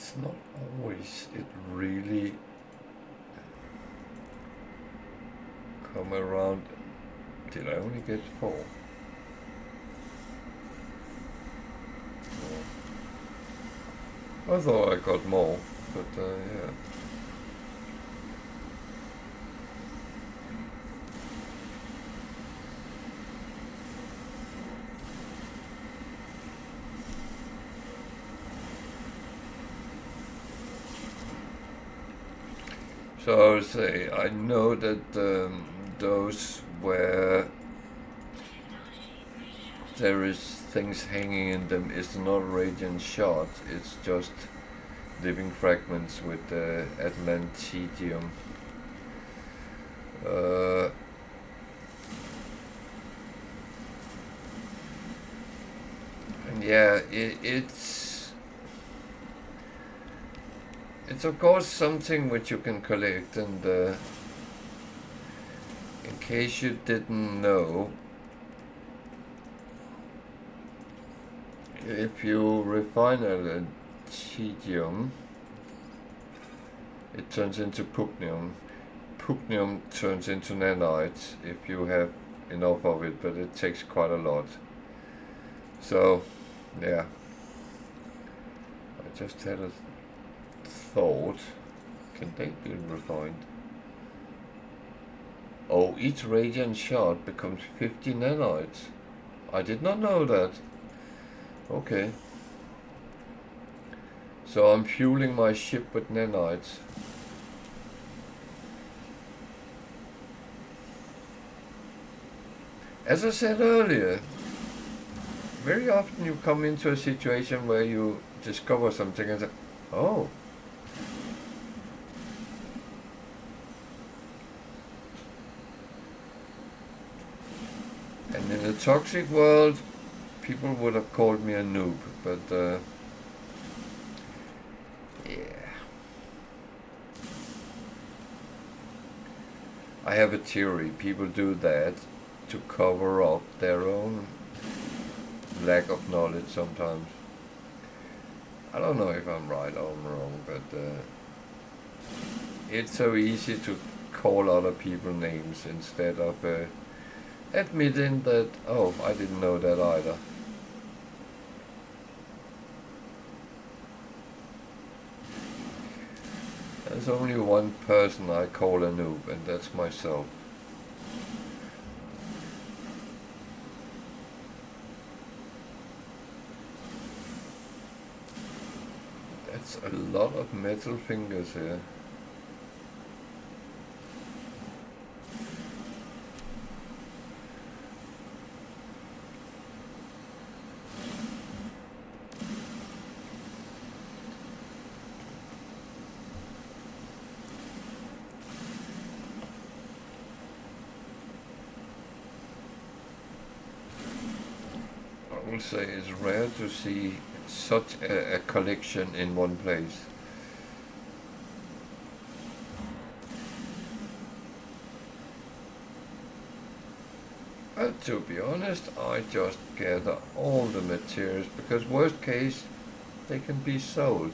it's not always it really come around. Did I only get 4? I thought I got more, but yeah. So I would say I know that those where there is things hanging in them is not radiant shard, it's just living fragments with Atlantidium. And yeah, it's of course something which you can collect, and in case you didn't know, if you refine Atlantidium, it turns into Pugnium. Pugnium turns into nanite if you have enough of it, but it takes quite a lot. So, yeah. I just had a thought. Can they be refined? Oh, each radiant shard becomes 50 nanites. I did not know that. Okay. So I'm fueling my ship with nanites. As I said earlier, very often you come into a situation where you discover something and say, oh. And in the toxic world, people would have called me a noob, but yeah. I have a theory. People do that to cover up their own lack of knowledge sometimes. I don't know if I'm right or I'm wrong, but it's so easy to call other people names instead of admitting that, oh, I didn't know that either. There's only one person I call a noob, and that's myself. That's a lot of metal fingers here. I will say it's rare to see such a collection in one place. But to be honest, I just gather all the materials, because worst case, they can be sold.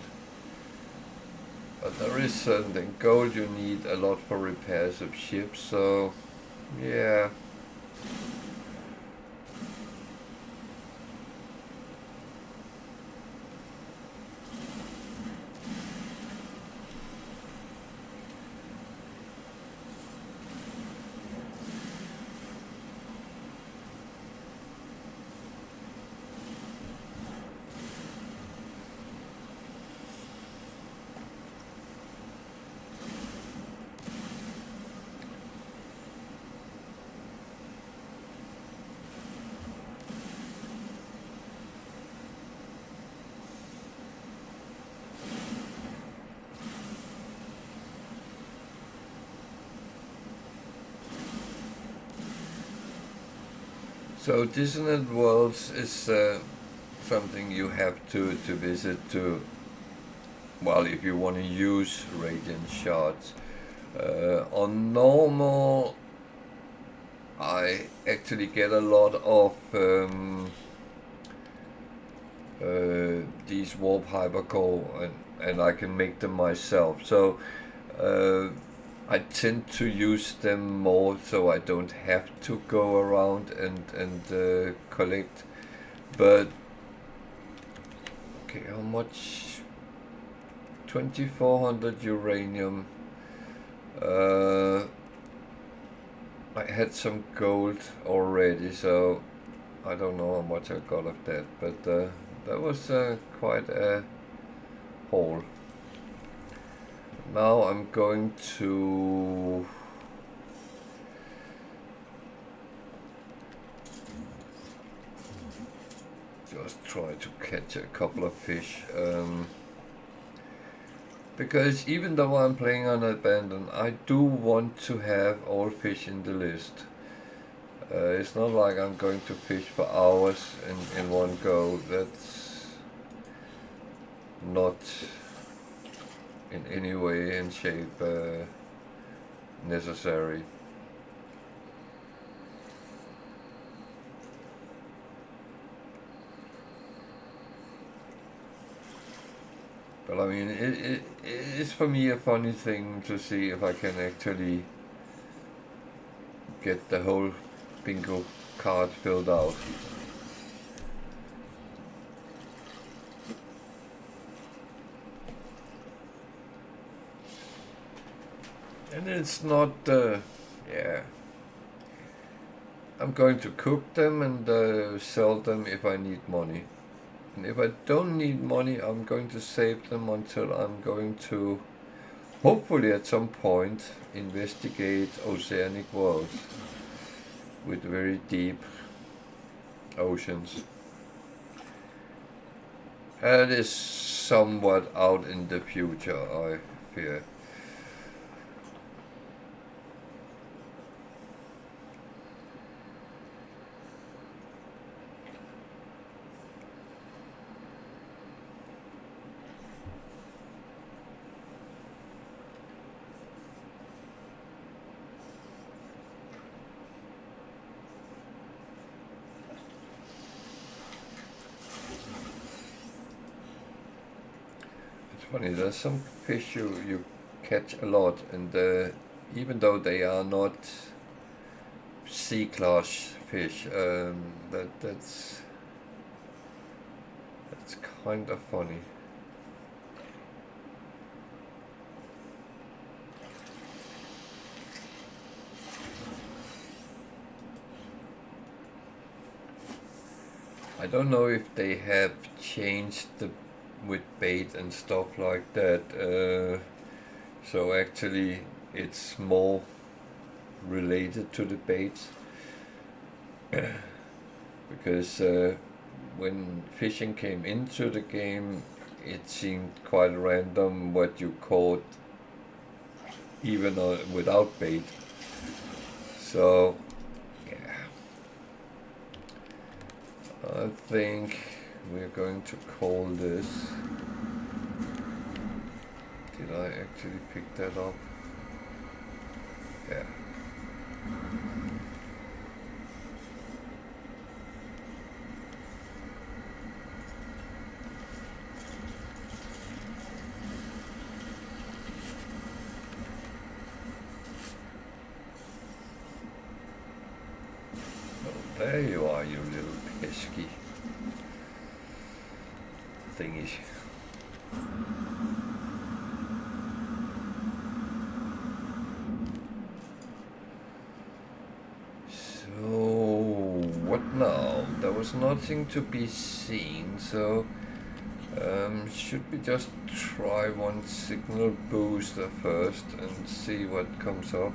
But there is certain gold you need a lot for repairs of ships, so yeah. So dissonant worlds is something you have to visit to, well, if you want to use radiant shards. On normal, I actually get a lot of these warp hypercore, and I can make them myself. So I tend to use them more, so I don't have to go around and collect. But okay, how much? 2400 uranium. I had some gold already, so I don't know how much I got of that, but that was quite a haul. Now I'm going to just try to catch a couple of fish. Because even though I'm playing on Abandon, I do want to have all fish in the list. It's not like I'm going to fish for hours in one go. That's not in any way and shape necessary. But I mean, it is for me a funny thing to see if I can actually get the whole bingo card filled out. And it's not, yeah. I'm going to cook them and sell them if I need money. And if I don't need money, I'm going to save them until I'm going to, hopefully at some point, investigate oceanic worlds with very deep oceans. That is somewhat out in the future, I fear. Funny, there's some fish you catch a lot, and even though they are not sea-class fish, that's kind of funny. I don't know if they have changed the with bait and stuff like that, so actually it's more related to the bait because when fishing came into the game, it seemed quite random what you caught even without bait. So yeah, I think we're going to call this. Did I actually pick that up? Yeah. Oh, there you are, you little pesky thingies. So what now? There was nothing to be seen, so should we just try one signal booster first and see what comes up?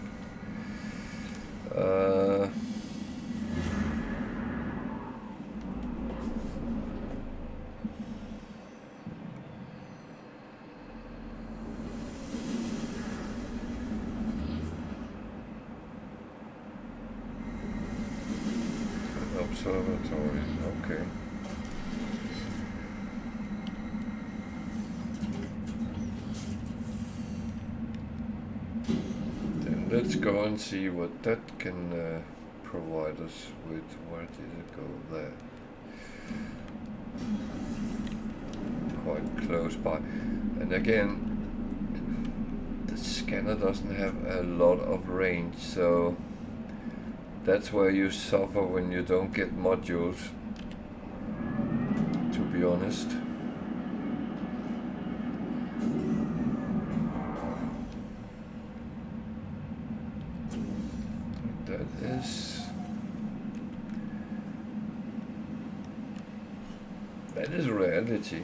Observatory, okay. Then let's go and see what that can provide us with. Where did it go? There. quite close by. And again, the scanner doesn't have a lot of range, so that's where you suffer when you don't get modules, to be honest. That is reality.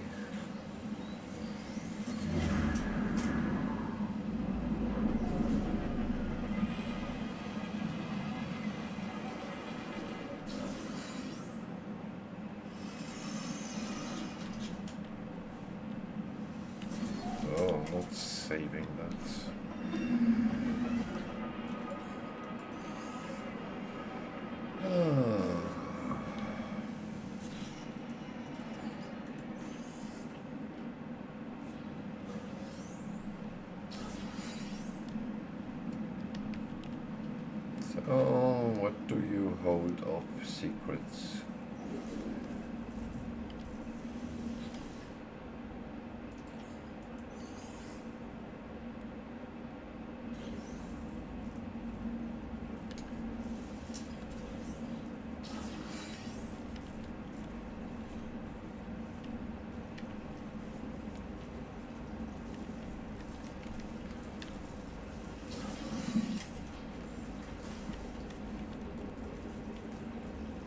Oh, not saving that. So, what do you hold of secrets?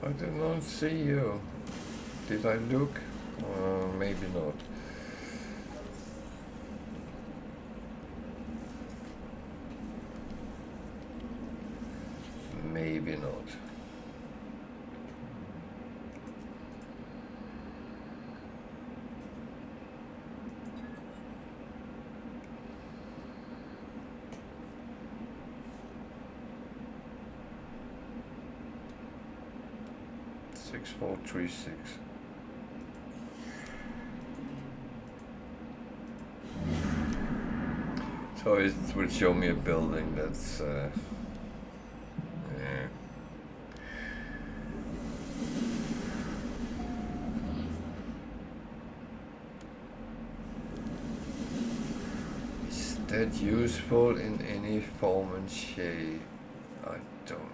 I did not see you. Did I look? Maybe not. Maybe not. Six, 4, 3, 6. So it will show me a building that's yeah. Is that useful in any form and shape? I don't know.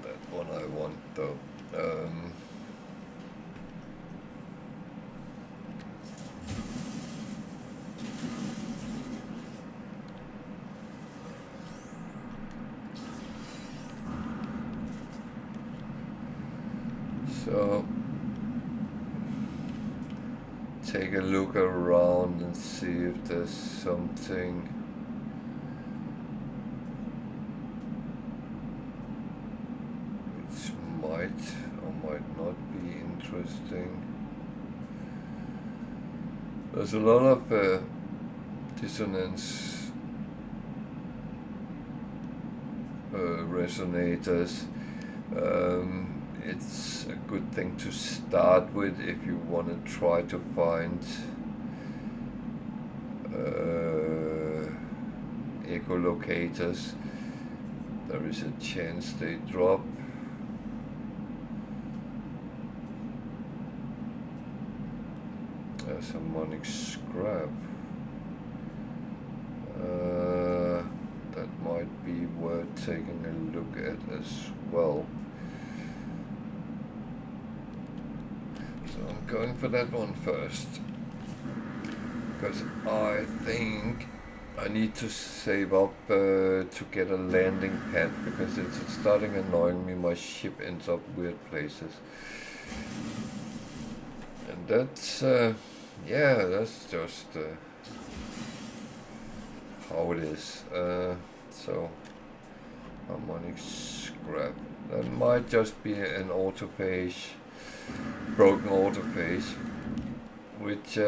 That one I want though. So take a look around and see if there's something which might or might not be interesting. There's a lot of dissonance resonators. It's a good thing to start with if you want to try to find echolocators. There is a chance they drop. There's harmonic scrap. That might be worth taking a look at as well. So I'm going for that one first, because I think I need to save up to get a landing pad, because it's starting annoying me. My ship ends up weird places, and that's yeah, that's just how it is. So harmonic scrap, that might just be an autophage, broken autophage, which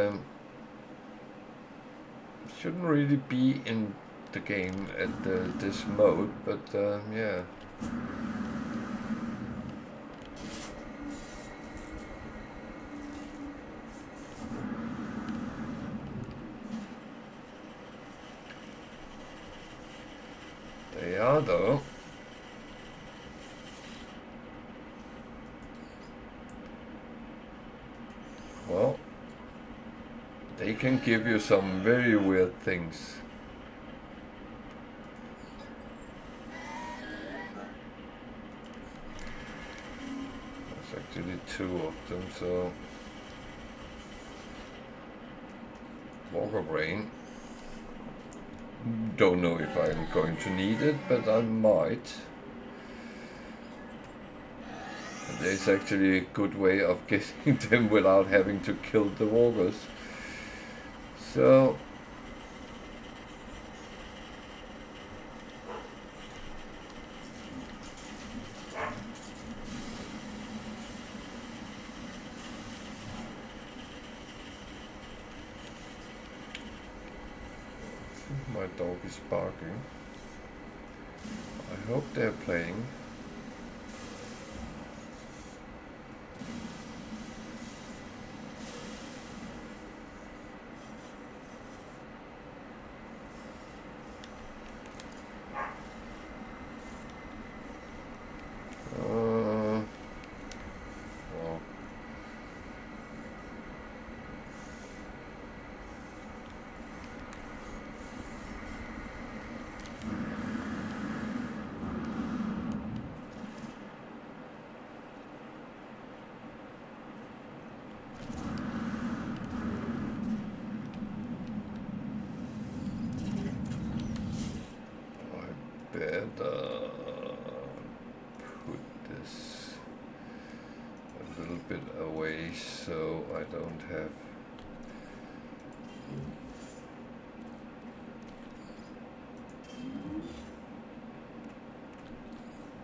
shouldn't really be in the game at this mode, but yeah. They are though. Well, they can give you some very weird things. There's actually two of them, so Walker Brain. Don't know if I'm going to need it, but I might. There's actually a good way of getting them without having to kill the walkers. So my dog is barking. I hope they're playing. Well, I better put this a little bit away so I don't have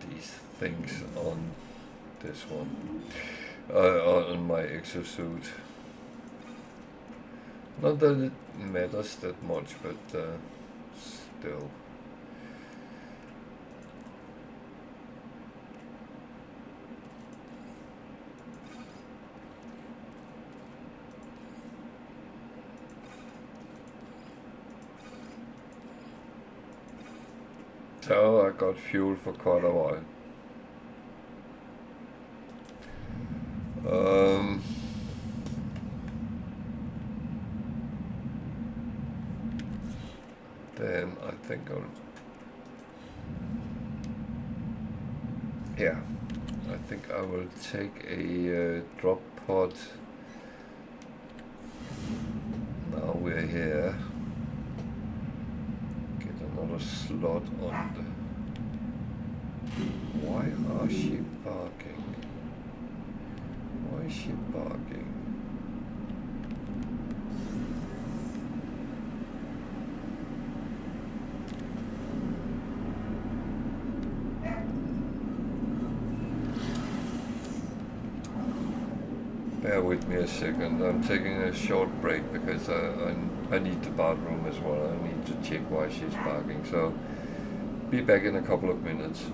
these things on this one, on my exosuit. Not that it matters that much, but still. So I got fuel for quite a while. Then I think I think I will take a drop pod. Now we're here. Get another slot on the... Why are she barking? Why is she barking? Bear with me a second. I'm taking a short break because I need the bathroom as well. I need to check why she's barking. So be back in a couple of minutes.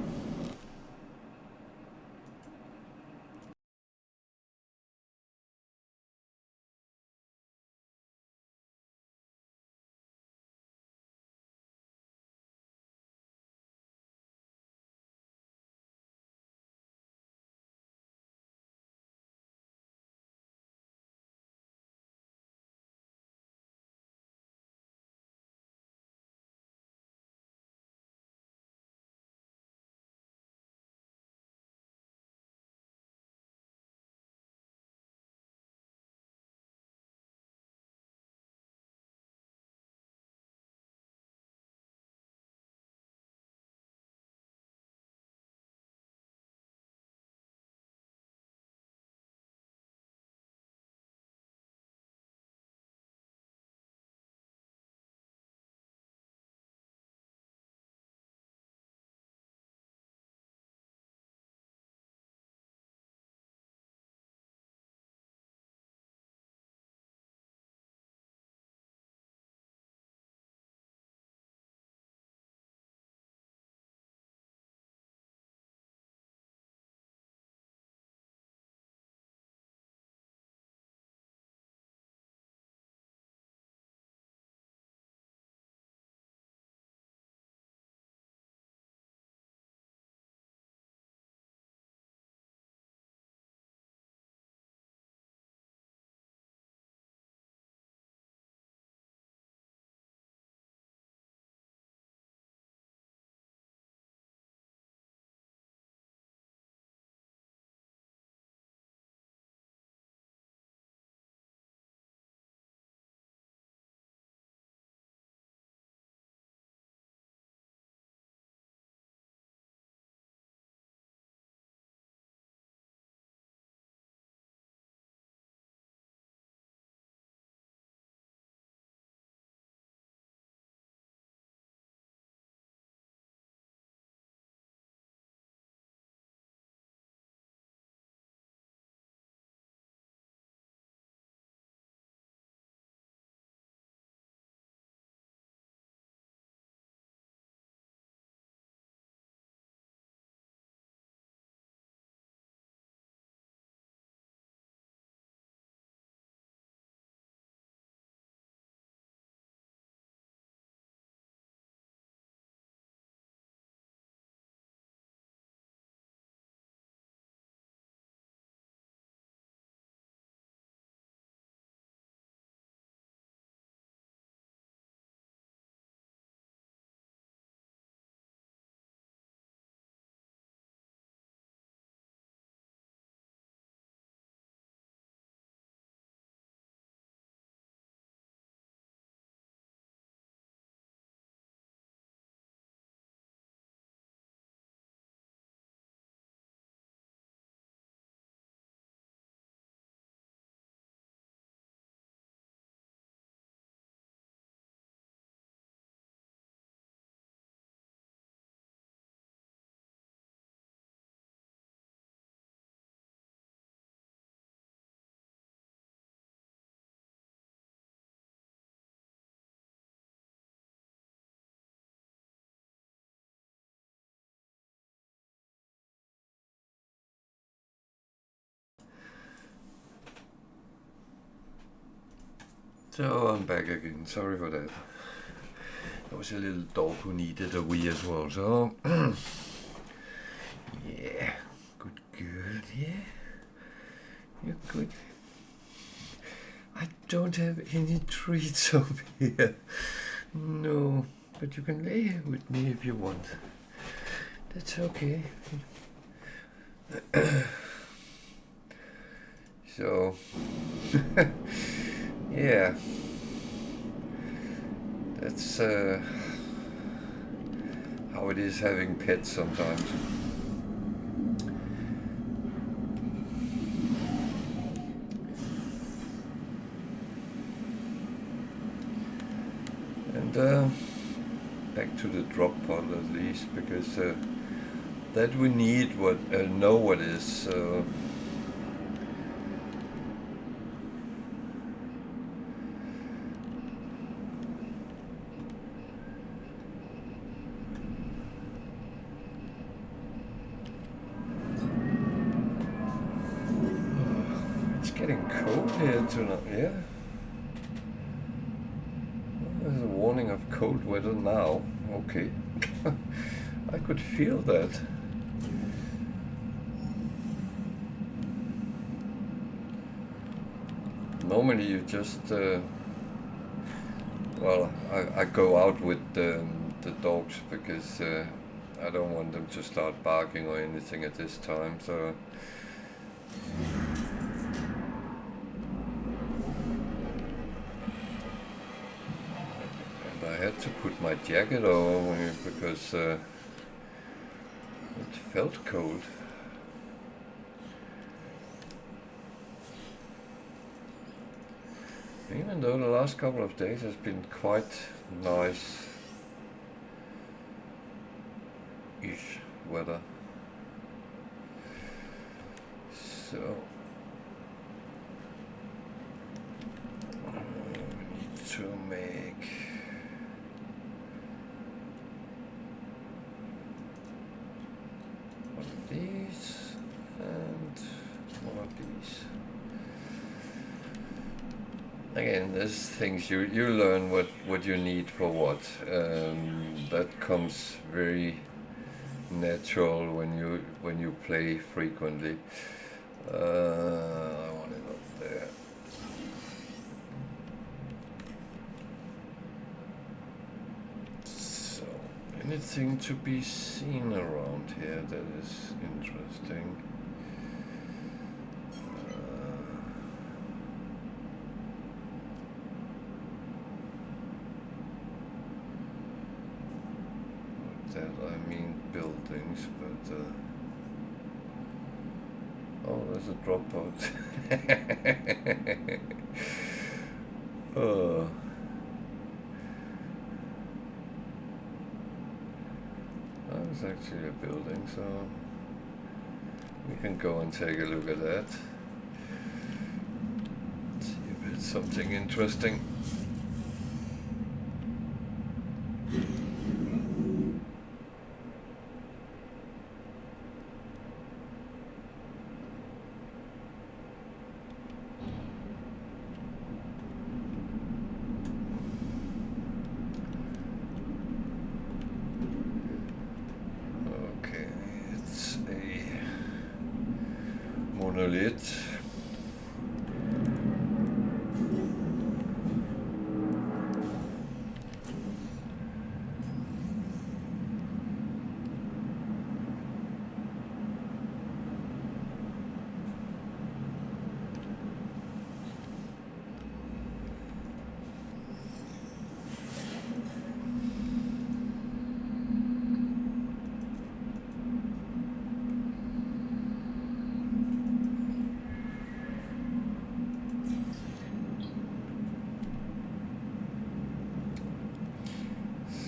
So I'm back again. Sorry for that. There was a little dog who needed a wee as well. So yeah, good girl. Yeah, you're good. I don't have any treats over here. No, but you can lay here with me if you want. That's okay. So yeah, that's how it is having pets sometimes. And back to the drop pod at least, because that we need what know what is. It's getting cold here tonight. Yeah. There's a warning of cold weather now. Okay. I could feel that. Normally you just, well, I go out with the dogs because I don't want them to start barking or anything at this time, so. And I had to put my jacket over me because it felt cold. Even though the last couple of days has been quite nice-ish weather. So we need to make one of these and one of these. Again, there's things you learn what you need for what. That comes very natural when you play frequently. I want it up there. So, anything to be seen around here that is interesting? That I mean buildings, but oh, there's a drop pod. Oh. That's actually a building, so we can go and take a look at that. See if it's something interesting. Monolith.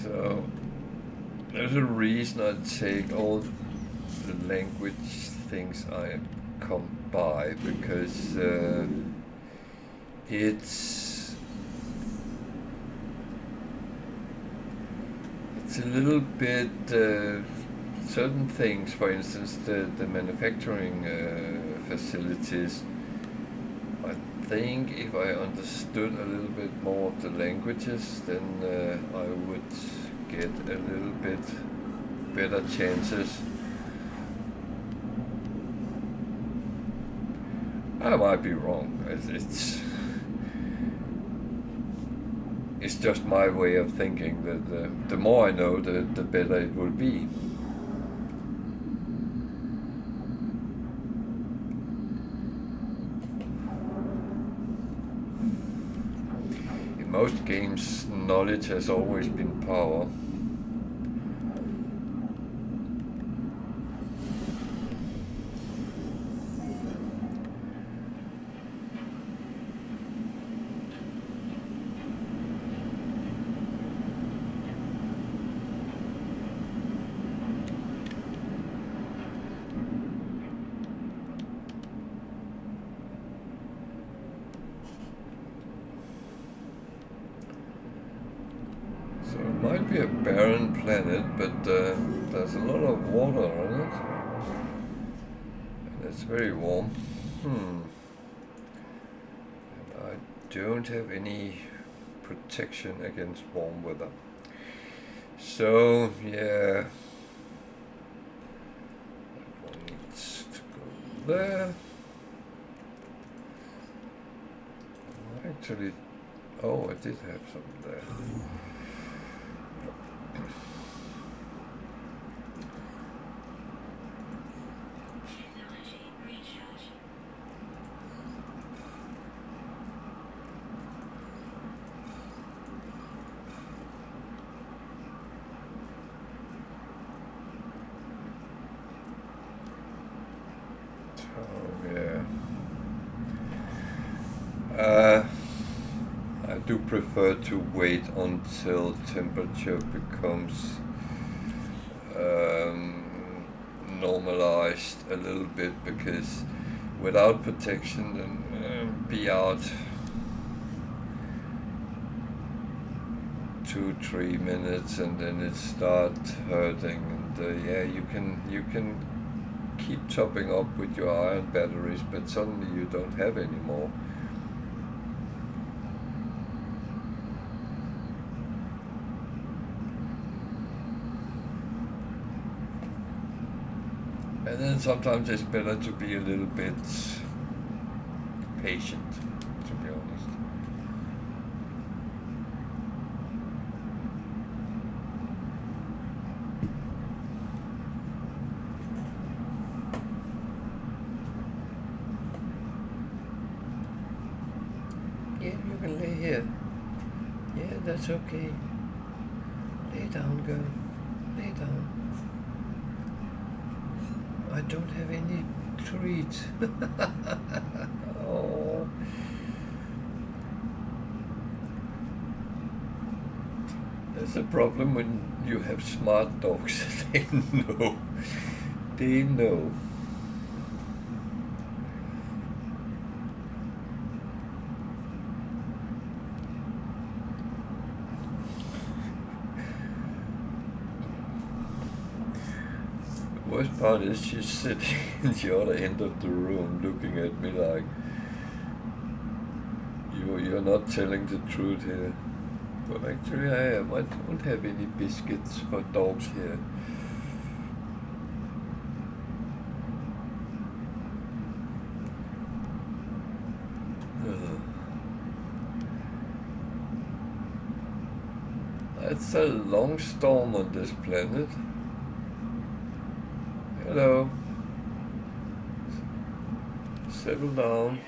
So there's a reason I take all the language things I come by, because it's a little bit certain things, for instance the manufacturing facilities, I think if I understood a little bit more of the languages, then I would get a little bit better chances. I might be wrong. It's just my way of thinking that the more I know, the better it will be. In most games, knowledge has always been power. Might be a barren planet, but there's a lot of water on it, and it's very warm. And I don't have any protection against warm weather. So yeah, that one needs to go there. Actually, oh, I did have some there. I do prefer to wait until temperature becomes normalized a little bit, because without protection, then be out 2-3 minutes and then it starts hurting, and yeah, you can keep topping up with your iron batteries, but suddenly you don't have any more. And then sometimes it's better to be a little bit patient, to be honest. Yeah, you can lay here. Yeah, that's okay. Lay down, girl. Lay down. I don't have any treats. Oh. That's a problem when you have smart dogs. They know. They know. The worst part is she's sitting in the other end of the room looking at me like, you're not telling the truth here. But actually I am. I don't have any biscuits for dogs here. It's a long storm on this planet. Hello. Settle down.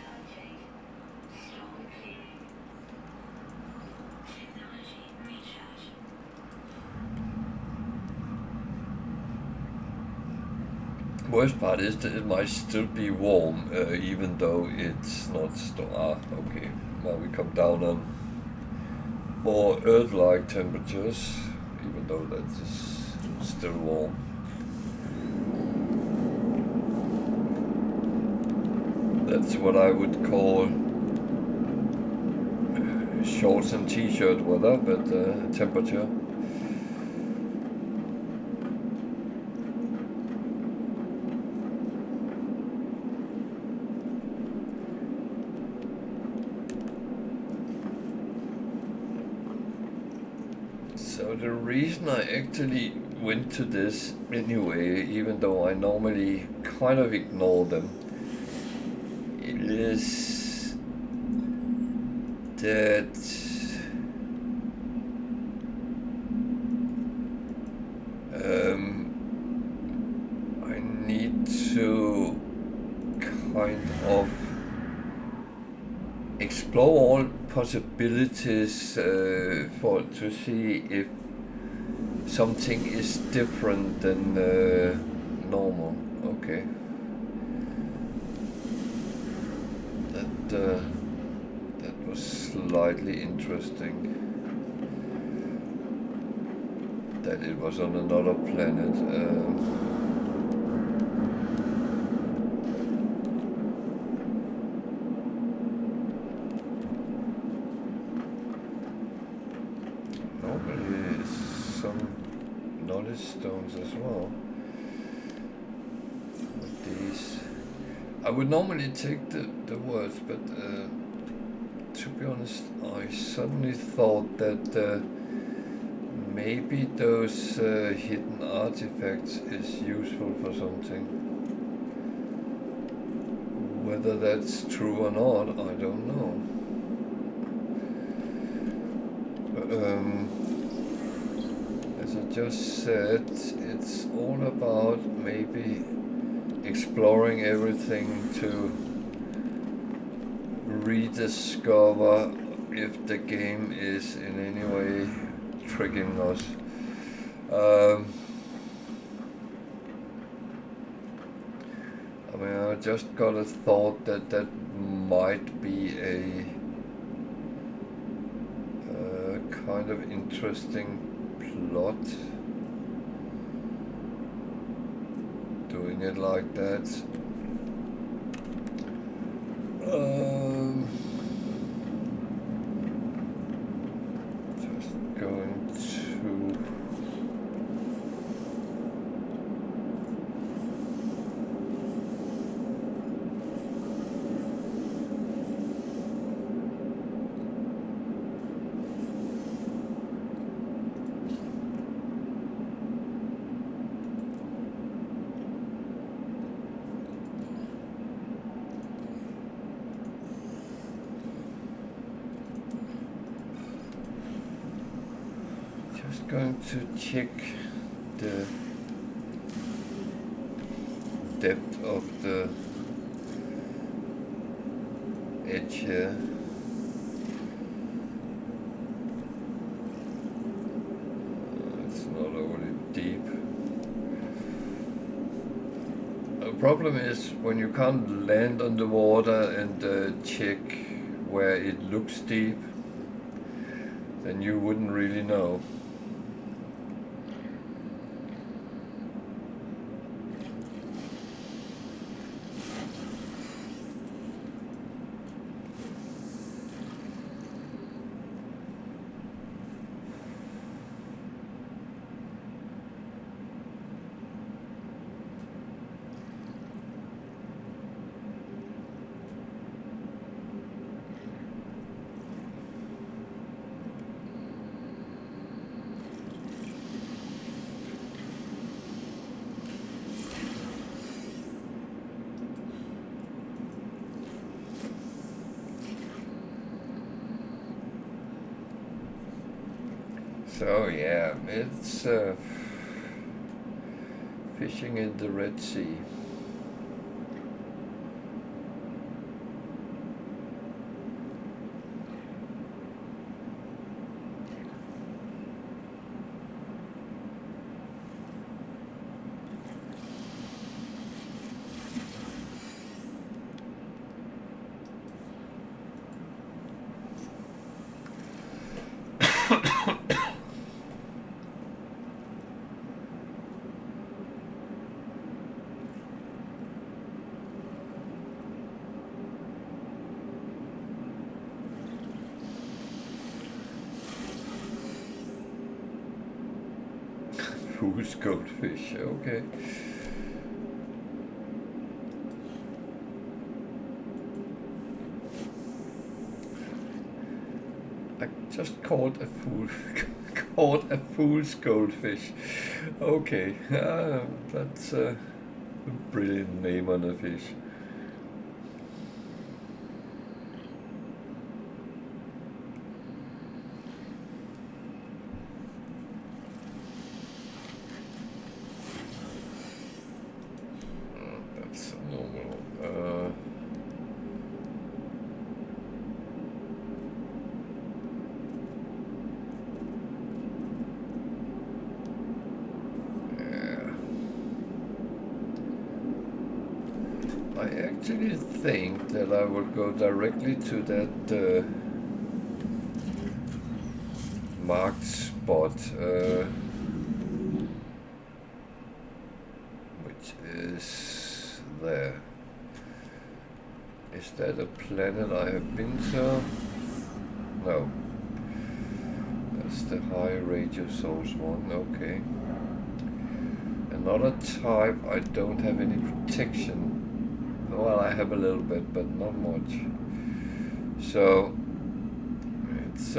Worst part is that it might still be warm, even though it's not okay. Now we come down on more Earth-like temperatures, even though that is still warm. That's what I would call shorts and t-shirt weather, but temperature. the reason I actually went to this anyway, even though I normally kind of ignore them, is that I need to kind of explore all possibilities to see if something is different than normal. Okay. That was slightly interesting. That it was on another planet. Normally some knowledge stones as well. With these, I would normally take the words, but to be honest, I suddenly thought that maybe those hidden artifacts is useful for something. Whether that's true or not, I don't know. As I just said, it's all about maybe exploring everything to rediscover if the game is in any way tricking us. I mean, I just got a thought that might be a kind of interesting plot, doing it like that. Just going to check the depth of the edge here. It's not overly deep. The problem is when you can't land on the water and check where it looks deep, then you wouldn't really know. So yeah, it's fishing in the Red Sea. Who's goldfish? Okay. I just called a fool bought a fool's goldfish. Okay, that's a brilliant name on a fish. That's normal. I actually think that I will go directly to that marked spot, which is there. Is that a planet I have been to? No. That's the high radio source one, okay. Another type, I don't have any protection. Well, I have a little bit, but not much. So, it's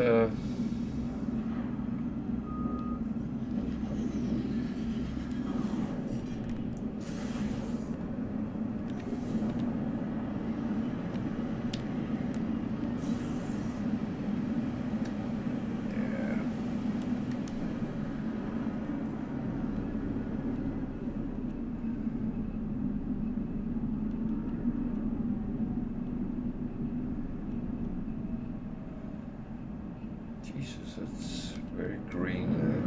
Jesus, it's very green there.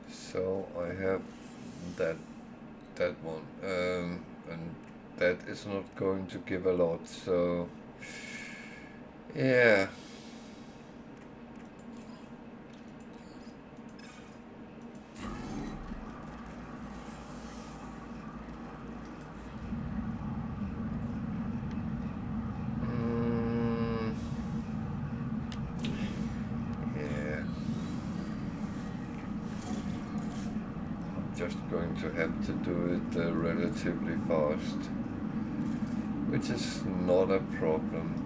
So I have that one, and that is not going to give a lot. So yeah. Just going to have to do it relatively fast, which is not a problem.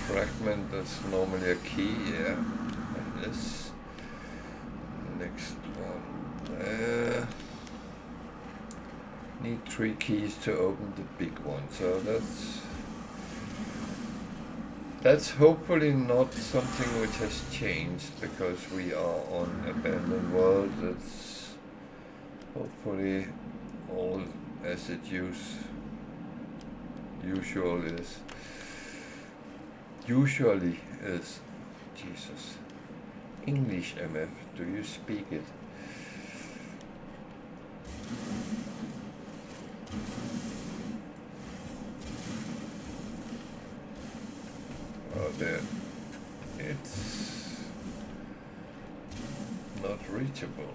Fragment, that's normally a key, yeah. And this next one. Need 3 keys to open the big one, so that's hopefully not something which has changed because we are on abandoned world. That's hopefully all as it usually is. Jesus. English, MF, do you speak it? Oh, there. It's not reachable.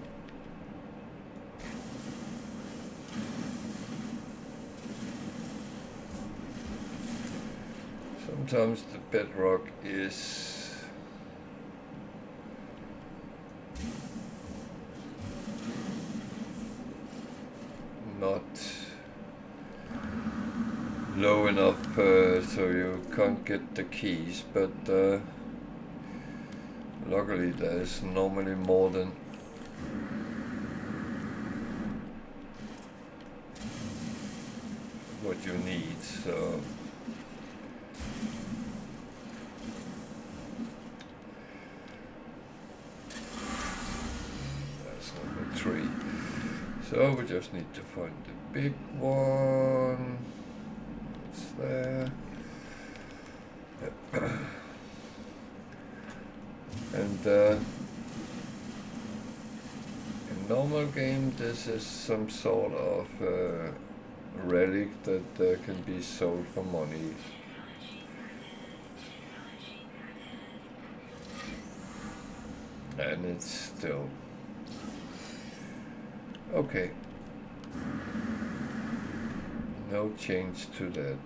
Sometimes the bedrock is not low enough so you can't get the keys, but luckily there's normally more than what you need, so that's number 3. So we just need to find the big one. It's there. And in normal game, this is some sort of relic that can be sold for money. And it's still okay. No change to that.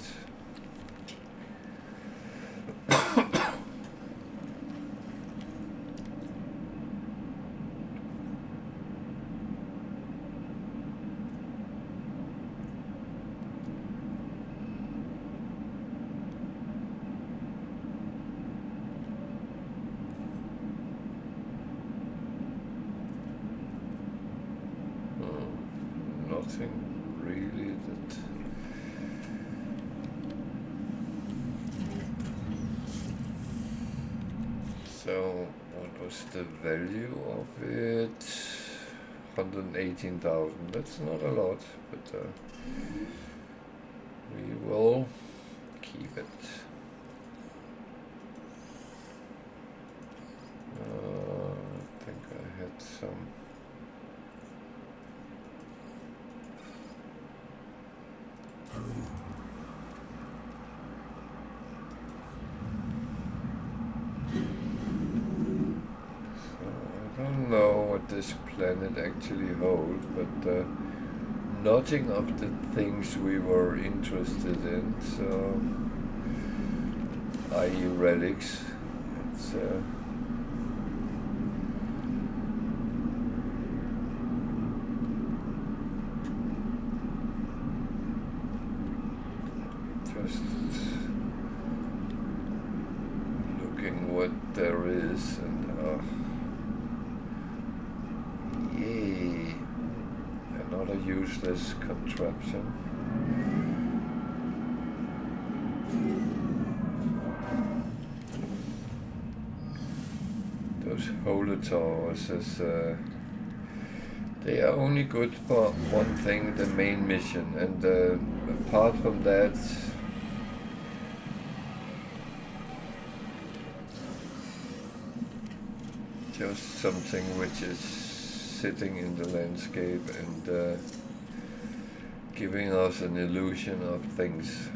Nothing really that. So what was the value of it? 118,000. That's not a lot, but we will keep it. I think I had some. I don't know what this planet actually holds, but nothing of the things we were interested in, so i.e. relics. It's just looking what there is, and yay, another useless contraption. Those holotowers is they are only good for one thing, the main mission, and apart from that, just something which is sitting in the landscape and giving us an illusion of things.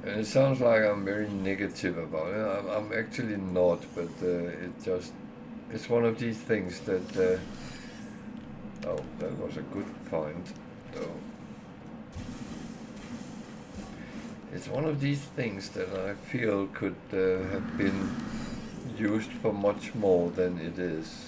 And it sounds like I'm very negative about it. I'm actually not, but it's one of these things that, oh, that was a good point, though. It's one of these things that I feel could have been used for much more than it is.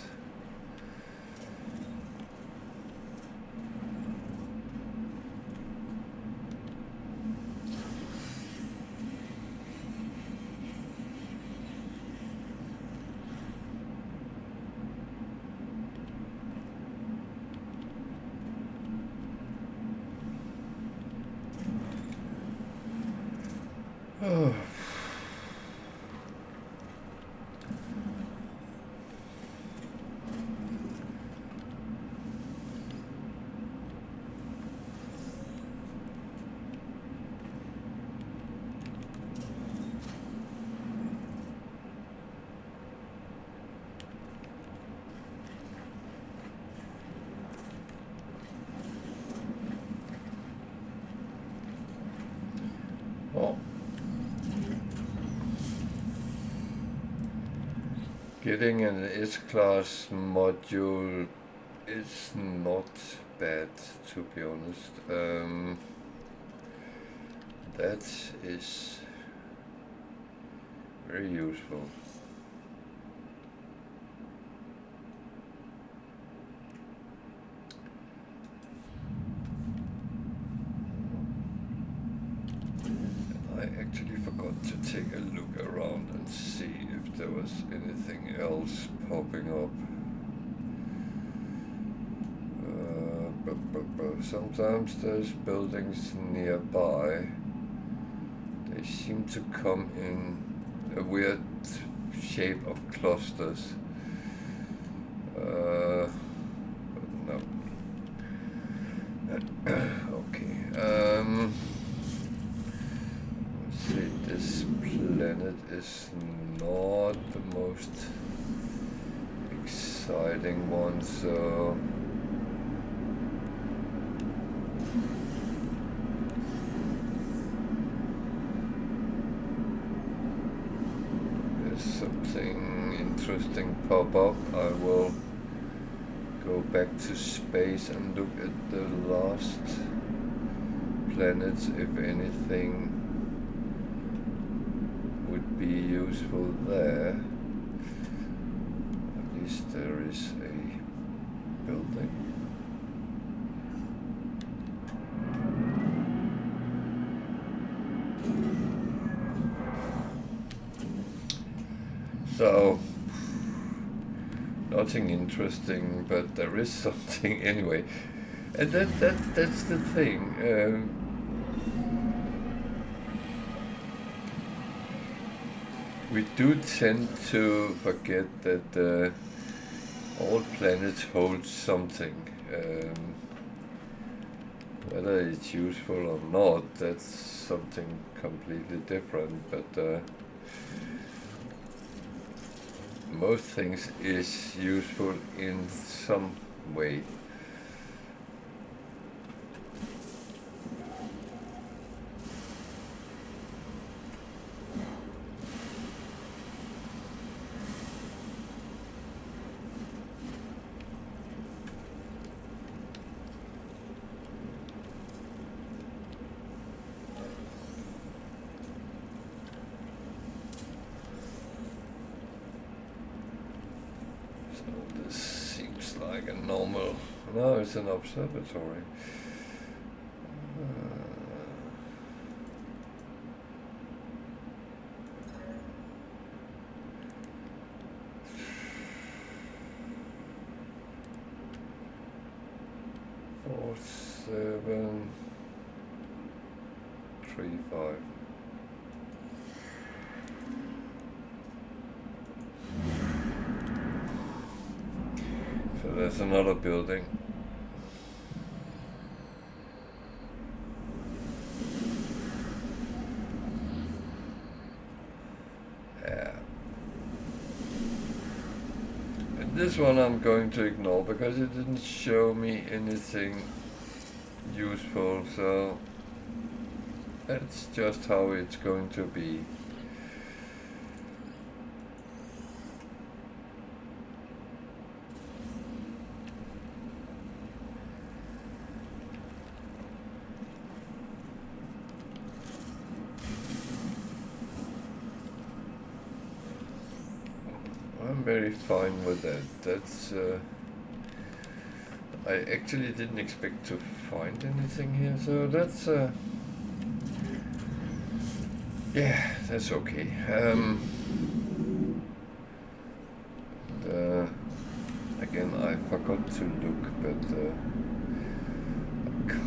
Oh. Getting an S-class module is not bad, to be honest. That is very useful. I actually forgot to take a look around and see if there was anything else popping up. Sometimes there's buildings nearby. They seem to come in a weird shape of clusters. But no. Okay. Let's see. This planet is not the most exciting one, so there's something interesting pop up. I will go back to space and look at the last planets, if anything would be useful there. At least there is a building. So nothing interesting, but there is something anyway, and that's the thing. We do tend to forget that all planets hold something. Whether it's useful or not, that's something completely different, but most things is useful in some way. This seems like a normal... No, it's an observatory. 4735. So there's another building. Yeah. And this one I'm going to ignore because it didn't show me anything useful, so that's just how it's going to be. I'm very fine with that. That's I actually didn't expect to find anything here, so that's yeah, that's okay. Again, I forgot to look, but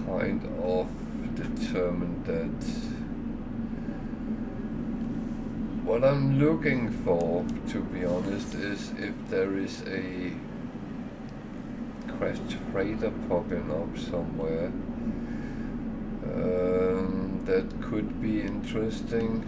kind of determined that what I'm looking for, to be honest, is if there is a crashed freighter popping up somewhere. That could be interesting.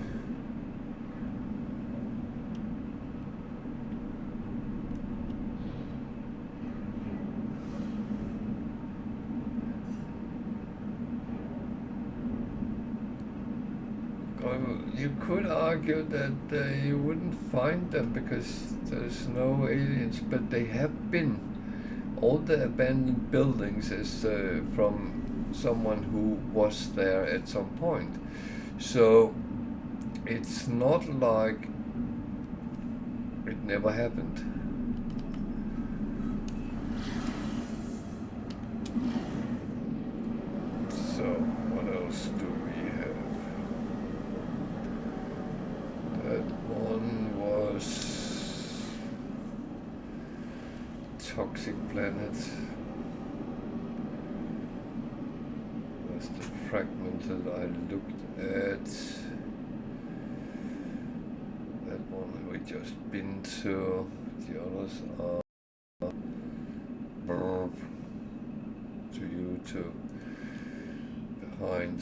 You could argue that you wouldn't find them because there's no aliens, but they have been. All the abandoned buildings is from someone who was there at some point. So it's not like it never happened. So what else do we have? That one was toxic planet. That's the fragmented I looked at. That one we just been to. The others are to you too. Behind.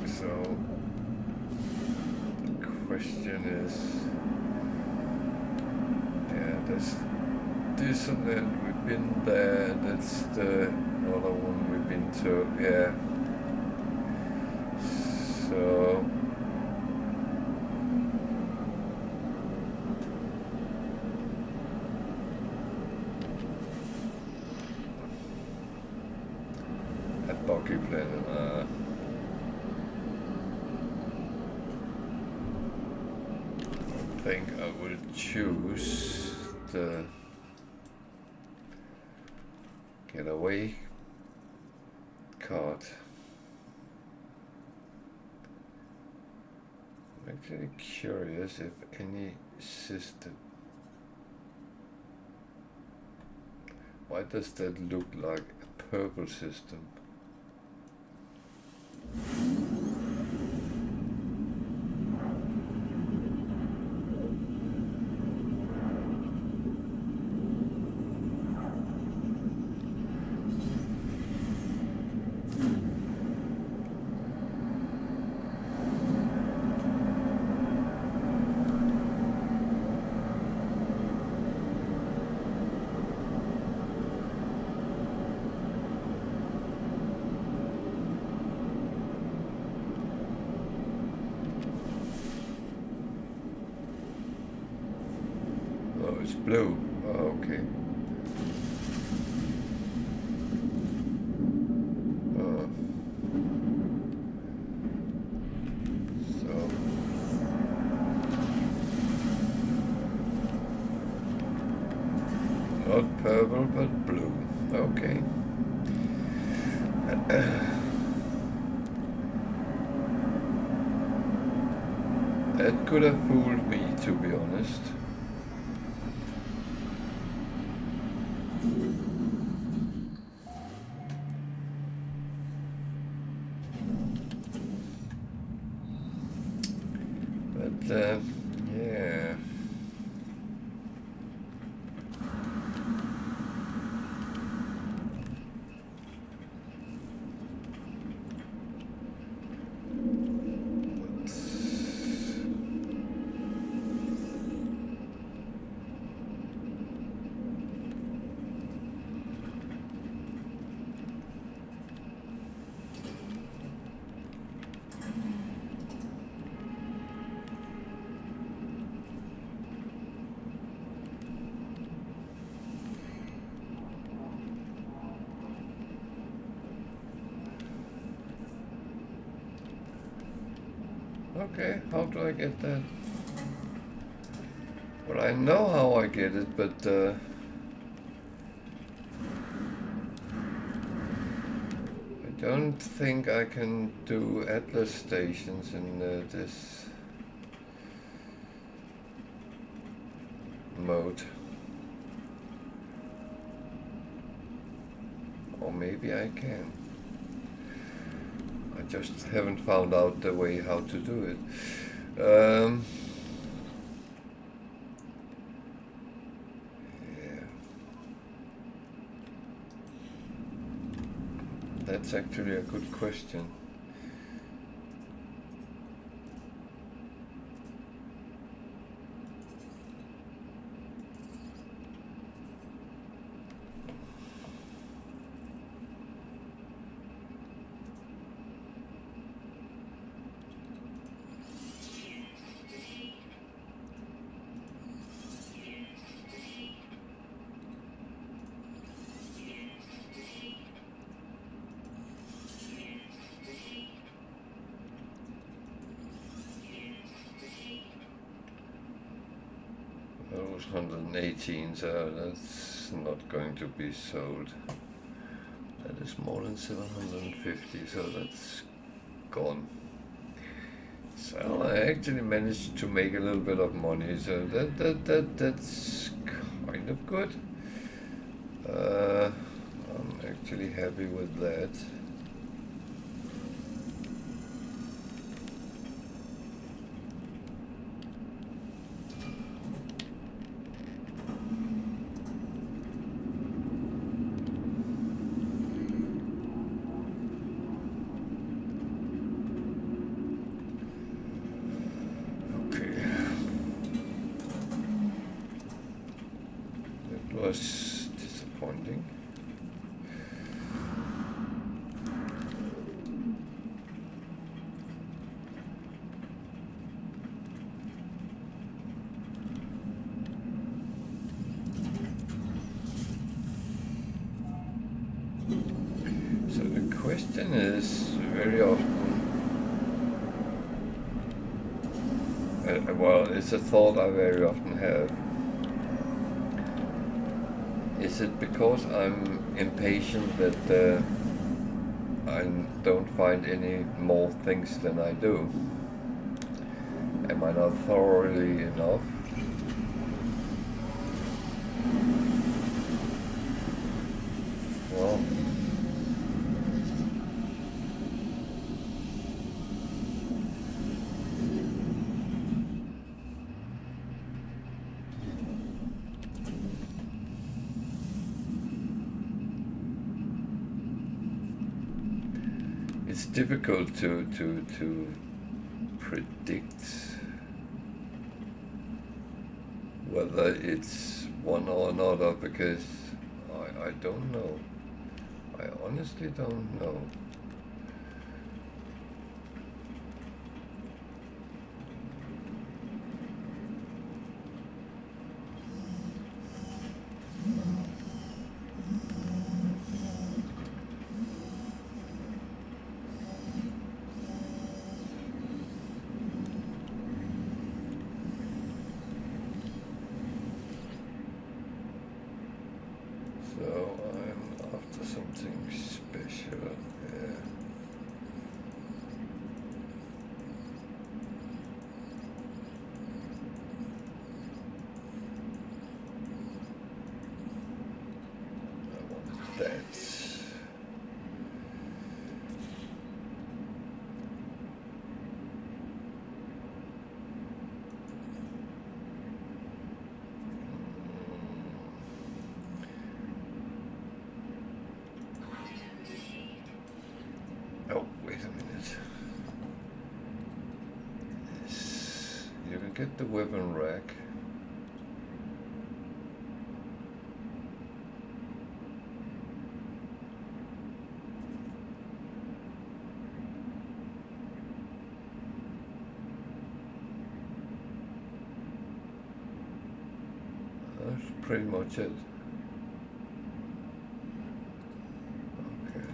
So the question is, That's this and then we've been there. That's the other one we've been to. Yeah. So. At Relic Planet. I think I will choose the getaway card. I'm actually curious if any system. Why does that look like a purple system? It's blue. Oh, okay. So not purple, but blue. Okay. That could have fooled me, to be honest. Yeah. Okay, how do I get that? Well, I know how I get it, but I don't think I can do Atlas stations in this mode. Or maybe I can. I just haven't found out the way how to do it. Yeah. That's actually a good question. That was 118, so that's not going to be sold. That is more than 750, so that's gone. So I actually managed to make a little bit of money, so that's kind of good. I'm actually happy with that. So the question is very often, well, it's a thought I very often have. Is it because I'm impatient that I don't find any more things than I do? Am I not thoroughly enough? Well, it's difficult to predict whether it's one or another, because I don't know. I honestly don't know. So I'm after something special. Yeah. I want that. Oh, wait a minute. Yes, you can get the weapon rack. That's pretty much it. Okay.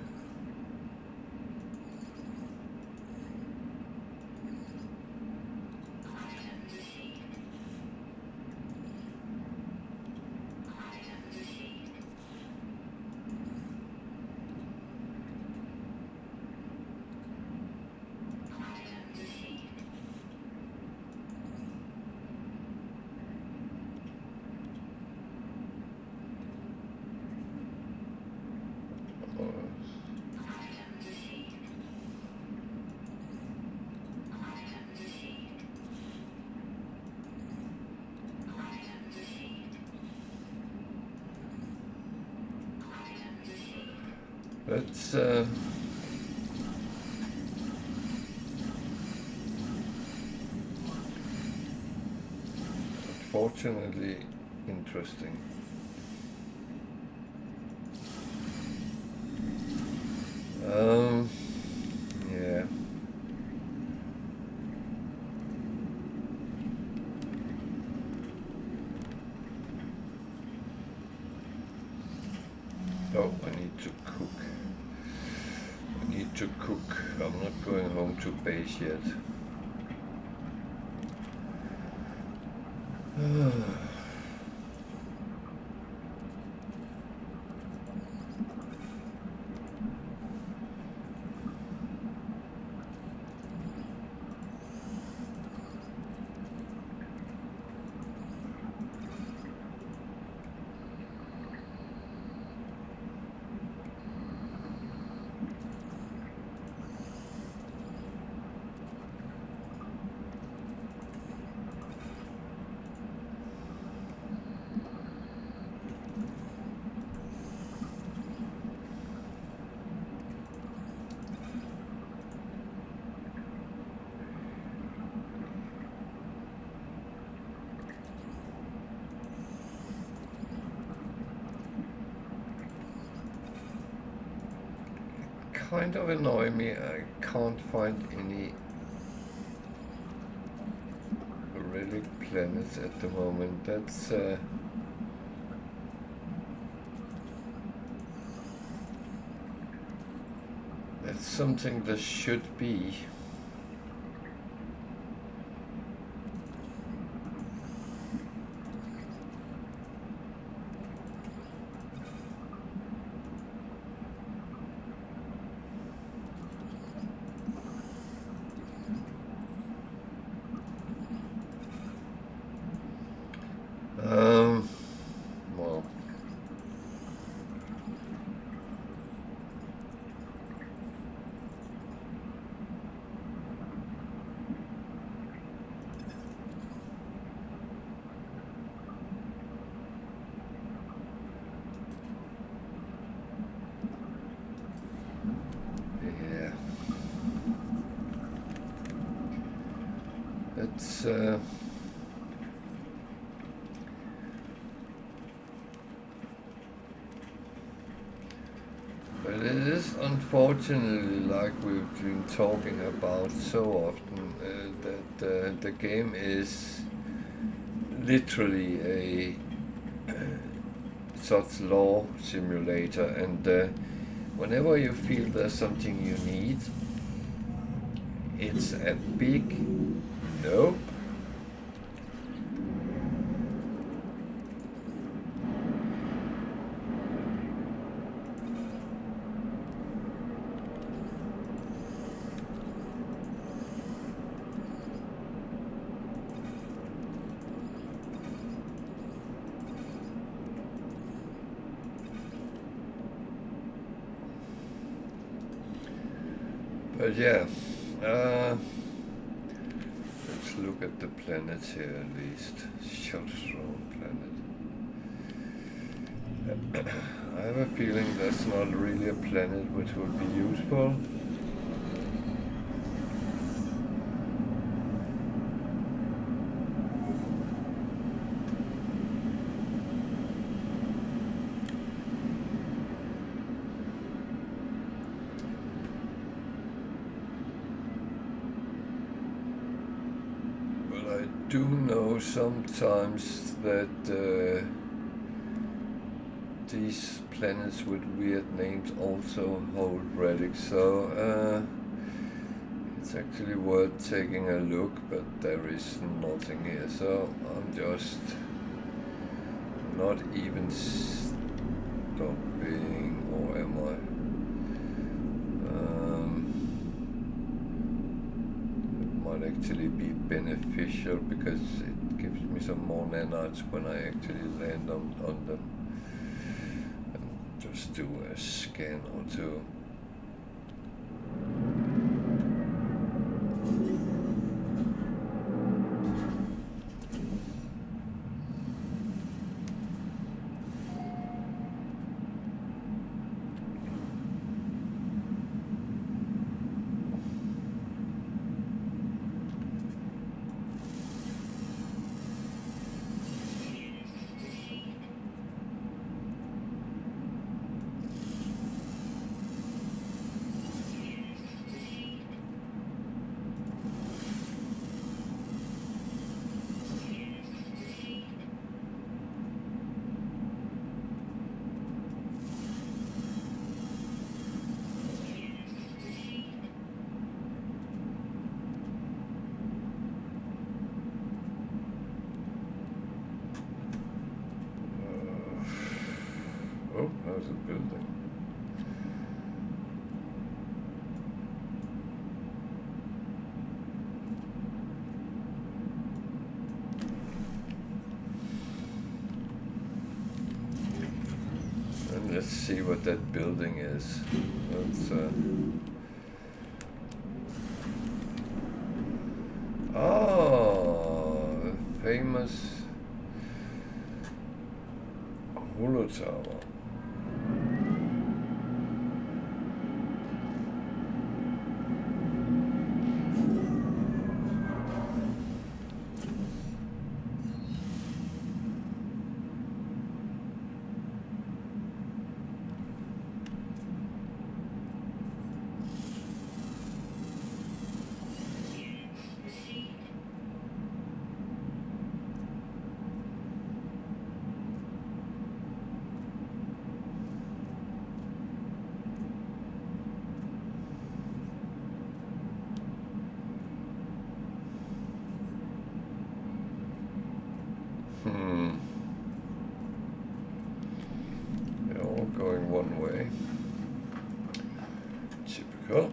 That's unfortunately interesting. Yeah. Oh, I need to cook. I need to cook. I'm not going home to base yet. Kind of annoy me. I can't find any relic planets at the moment. That's It's something that should be. Well, yeah. It's but it is unfortunately, like we've been talking about so often, that the game is literally a such law simulator, and whenever you feel there's something you need, it's a big nope. But yeah, let's look at the planets here at least. Shutterstone planet. I have a feeling that's not really a planet which would be useful. I do know sometimes that these planets with weird names also hold relics, so it's actually worth taking a look, but there is nothing here, so I'm just not even stopping, or am I? Actually be beneficial because it gives me some more nanites when I actually land on them, and just do a scan or two. Oh, how's it building? And let's see what that building is. That's famous holo tower. Cool.